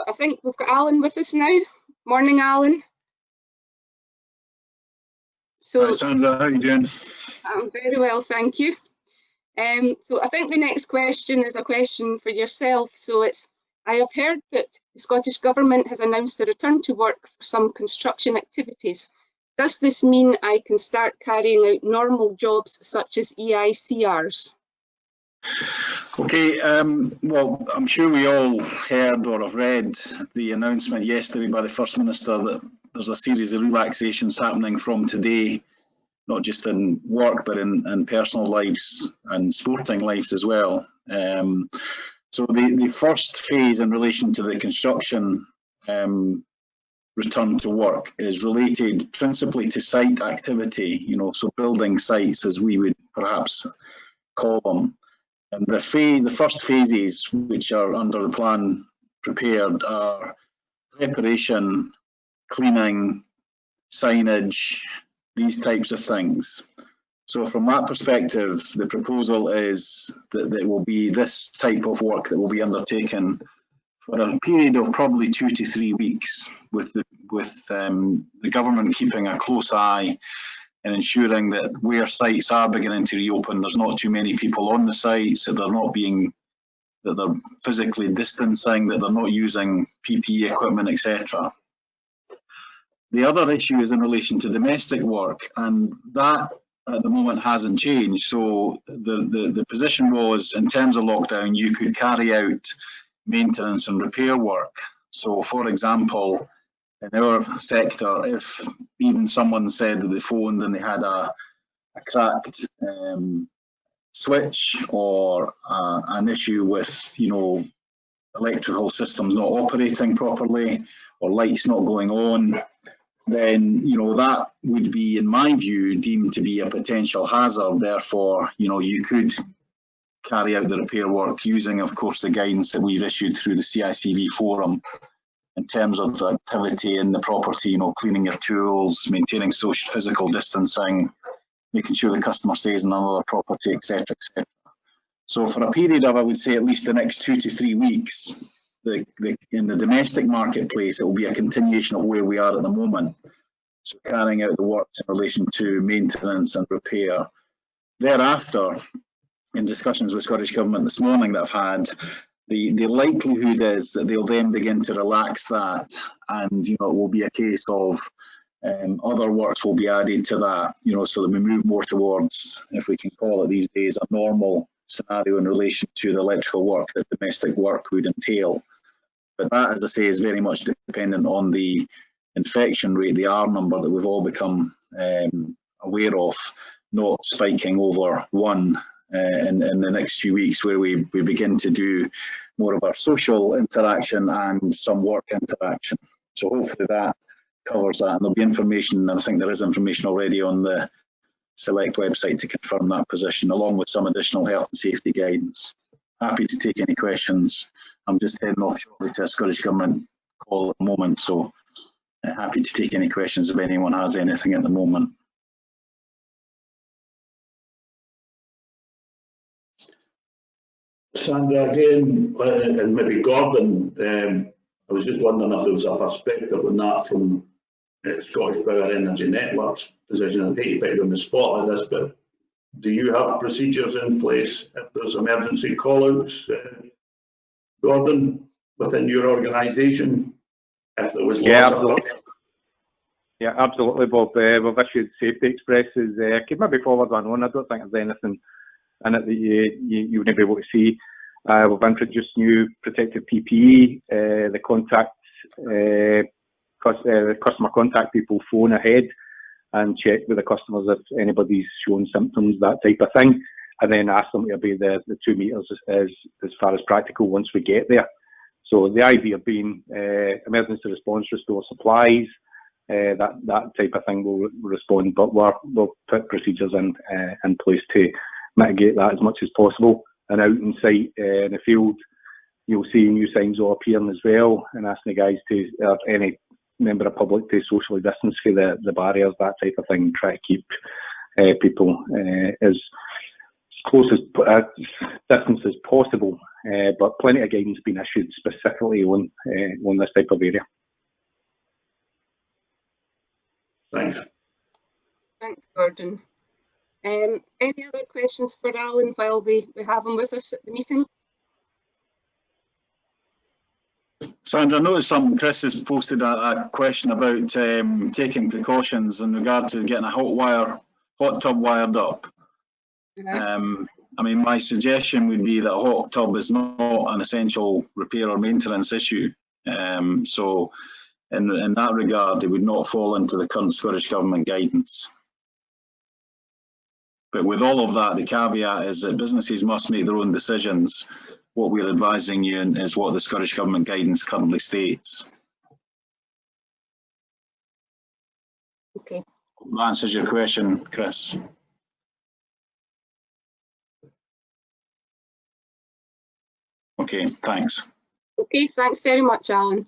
I think we've got Alan with us now. Morning, Alan. Hi Sandra, how are you doing? I'm very well, thank you. So I think the next question is a question for yourself. So I have heard that the Scottish Government has announced a return to work for some construction activities. Does this mean I can start carrying out normal jobs such as EICRs? Okay, well, I'm sure we all heard or have read the announcement yesterday by the First Minister that there's a series of relaxations happening from today, not just in work but in personal lives and sporting lives as well. So the first phase in relation to the construction return to work is related principally to site activity, so building sites as we would perhaps call them. And the first phases which are under the plan prepared are preparation, cleaning, signage, these types of things. So from that perspective, the proposal is that it will be this type of work that will be undertaken for a period of probably 2 to 3 weeks, with the government keeping a close eye and ensuring that where sites are beginning to reopen, there's not too many people on the sites, that they're physically distancing, that they're not using PPE equipment, etc. The other issue is in relation to domestic work, and that at the moment hasn't changed. So the position was, in terms of lockdown, you could carry out maintenance and repair work. So for example, in our sector, if even someone said that they phoned and they had a cracked switch or an issue with, electrical systems not operating properly or lights not going on, then that would be, in my view, deemed to be a potential hazard. Therefore, you could carry out the repair work using, of course, the guidance that we've issued through the CICV forum in terms of activity in the property, cleaning your tools, maintaining social physical distancing, making sure the customer stays in another property, etc., etc. So for a period of, I would say, at least the next 2 to 3 weeks, in the domestic marketplace, it will be a continuation of where we are at the moment. So carrying out the works in relation to maintenance and repair. Thereafter, in discussions with Scottish Government this morning that I've had, the likelihood is that they'll then begin to relax that, and it will be a case of other works will be added to that, so that we move more towards, if we can call it these days, a normal scenario in relation to the electrical work that domestic work would entail. But that, as I say, is very much dependent on the infection rate, the R number that we've all become aware of, not spiking over 1 in the next few weeks, where we begin to do more of our social interaction and some work interaction. So hopefully that covers that, and there'll be information, and I think there is information already on the Select website to confirm that position, along with some additional health and safety guidance. Happy to take any questions. I'm just heading off shortly to a Scottish Government call at the moment, so happy to take any questions if anyone has anything at the moment. Sandra, again, and maybe Gordon, I was just wondering if there was a perspective on that from Scottish Power Energy Networks position. I hate to put you on the spot like this, but do you have procedures in place if there's emergency call-outs, Gordon, within your organisation? If there was Yeah, absolutely, Bob. We've issued safety expresses. I could maybe forward one on. I don't think there's anything in it that you wouldn't be able to see. We've introduced new protective PPE. The customer contact people phone ahead and check with the customers if anybody's showing symptoms, that type of thing, and then ask them to obey the 2 meters as far as practical once we get there. So the idea being emergency response, restore supplies, that type of thing will respond, but we'll put procedures in place to mitigate that as much as possible. And out in site in the field, you'll see new signs all appearing as well, and asking the guys to, any member of public, to socially distance for the barriers, that type of thing, try to keep people as close as distance as possible, but plenty of guidance being issued specifically on this type of area. Thanks. Thanks, Gordon. Any other questions for Alan while we have him with us at the meeting? Sandra, I noticed Chris has posted a question about taking precautions in regard to getting a hot tub wired up. I mean, my suggestion would be that a hot tub is not an essential repair or maintenance issue. So in that regard, it would not fall into the current Scottish Government guidance. But with all of that, the caveat is that businesses must make their own decisions. What we're advising you is what the Scottish Government guidance currently states. Okay. That answers your question, Chris. Okay, thanks. Okay, thanks very much, Alan.